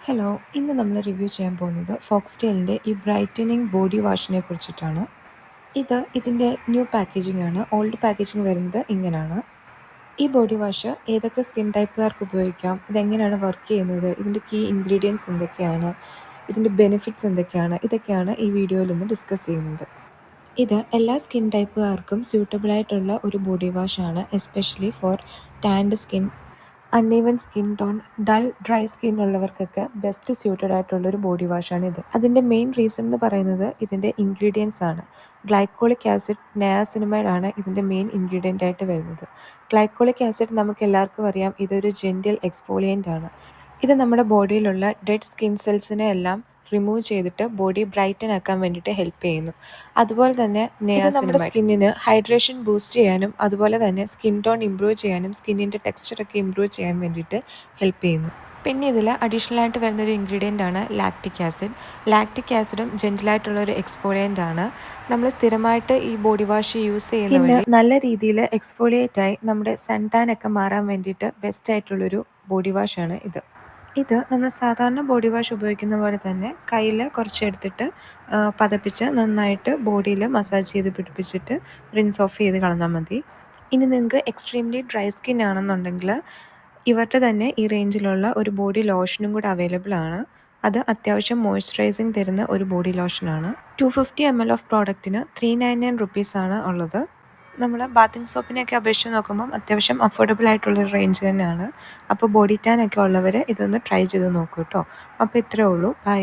Hello, ഇന്ന് നമ്മൾ review ചെയ്യാൻ പോകുന്നത് ഫോക്സ്ടെയിലിൻ്റെ ഈ ബ്രൈറ്റനിങ് ബോഡി വാഷിനെ കുറിച്ചിട്ടാണ്. ഇതിൻ്റെ ന്യൂ പാക്കേജിംഗ് ആണ്. ഓൾഡ് പാക്കേജിംഗ് വരുന്നത് ഇങ്ങനെയാണ്. ഈ ബോഡി വാഷ് ഏതൊക്കെ സ്കിൻ ടൈപ്പുകാർക്ക് ഉപയോഗിക്കാം, ഇതെങ്ങനെയാണ് വർക്ക് ചെയ്യുന്നത്, ഇതിൻ്റെ കീ ഇൻഗ്രീഡിയൻസ് എന്തൊക്കെയാണ്, ഇതിൻ്റെ ബെനിഫിറ്റ്സ് എന്തൊക്കെയാണ്, ഇതൊക്കെയാണ് ഈ വീഡിയോയിൽ നിന്ന് ഡിസ്കസ് ചെയ്യുന്നത്. ഇത് എല്ലാ സ്കിൻ ടൈപ്പുകാർക്കും സ്യൂട്ടബിൾ ആയിട്ടുള്ള ഒരു ബോഡി വാഷാണ്, especially for tanned skin, uneven skin tone, dull dry skin ഉള്ളവർക്കൊക്കെ ബെസ്റ്റ് സ്യൂട്ടഡ് ആയിട്ടുള്ളൊരു ബോഡി വാഷാണ് ഇത്. അതിൻ്റെ മെയിൻ റീസൺ എന്ന് പറയുന്നത് ഇതിൻ്റെ ഇൻഗ്രീഡിയൻസ് ആണ്. ഗ്ലൈക്കോളിക് ആസിഡ്, നയാസിനമൈഡ് ആണ് ഇതിൻ്റെ മെയിൻ ഇൻഗ്രീഡിയൻ്റ് ആയിട്ട് വരുന്നത്. ഗ്ലൈക്കോളിക് ആസിഡ് നമുക്ക് എല്ലാവർക്കും അറിയാം, ഇതൊരു ജെൻറ്റിൽ എക്സ്ഫോളിയൻ്റ് ആണ്. ഇത് നമ്മുടെ ബോഡിയിലുള്ള ഡെഡ് സ്കിൻ സെൽസിനെ എല്ലാം റിമൂവ് ചെയ്തിട്ട് ബോഡി ബ്രൈറ്റൻ ആക്കാൻ വേണ്ടിയിട്ട് ഹെൽപ്പ് ചെയ്യുന്നു. അതുപോലെ തന്നെ നമ്മുടെ സ്കിന്നിന് ഹൈഡ്രേഷൻ ബൂസ്റ്റ് ചെയ്യാനും അതുപോലെ തന്നെ സ്കിൻ ടോൺ ഇമ്പ്രൂവ് ചെയ്യാനും സ്കിന്നിൻ്റെ ടെക്സ്ചറൊക്കെ ഇമ്പ്രൂവ് ചെയ്യാൻ വേണ്ടിയിട്ട് ഹെൽപ്പ് ചെയ്യുന്നു. പിന്നെ ഇതിൽ അഡീഷണൽ ആയിട്ട് വരുന്നൊരു ഇൻഗ്രീഡിയൻ്റ് ആണ് ലാക്റ്റിക് ആസിഡ്. ലാക്റ്റിക് ആസിഡും ജെൻറ്റിലായിട്ടുള്ളൊരു എക്സ്ഫോളിയൻ്റ് ആണ്. നമ്മൾ സ്ഥിരമായിട്ട് ഈ ബോഡി വാഷ് യൂസ് ചെയ്യുന്ന വഴി നല്ല രീതിയിൽ എക്സ്ഫോളിയേറ്റ് ആയി നമ്മുടെ സൺ ടാൻ ഒക്കെ മാറാൻ വേണ്ടിയിട്ട് ബെസ്റ്റ് ആയിട്ടുള്ളൊരു ബോഡി വാഷാണ് ഇത്. നമ്മൾ സാധാരണ ബോഡി വാഷ് ഉപയോഗിക്കുന്ന പോലെ തന്നെ കയ്യിൽ കുറച്ചെടുത്തിട്ട് പതപ്പിച്ച് നന്നായിട്ട് ബോഡിയിൽ മസാജ് ചെയ്ത് പിടിപ്പിച്ചിട്ട് റിൻസ് ഓഫ് ചെയ്ത് കളഞ്ഞാൽ മതി. ഇനി നിങ്ങൾക്ക് എക്സ്ട്രീംലി ഡ്രൈ സ്കിൻ ആണെന്നുണ്ടെങ്കിൽ ഇവരുടെ തന്നെ ഈ റേഞ്ചിലുള്ള ഒരു ബോഡി ലോഷനും കൂടെ അവൈലബിൾ ആണ്. അത് അത്യാവശ്യം മോയ്സ്ചറൈസിങ് തരുന്ന ഒരു ബോഡി ലോഷനാണ്. 250 ml ഓഫ് പ്രോഡക്റ്റിന് 399 റുപ്പീസാണ് ഉള്ളത്. നമ്മൾ ബാത്തിങ് സോപ്പിനെയൊക്കെ അപേക്ഷിച്ച് നോക്കുമ്പം അത്യാവശ്യം അഫോർഡബിൾ ആയിട്ടുള്ളൊരു റേഞ്ച് തന്നെയാണ്. അപ്പോൾ ബോഡി ടാൻ ഒക്കെ ഉള്ളവർ ഇതൊന്ന് ട്രൈ ചെയ്ത് നോക്കൂ കേട്ടോ. അപ്പോൾ ഇത്രയേ ഉള്ളൂ. ബൈ.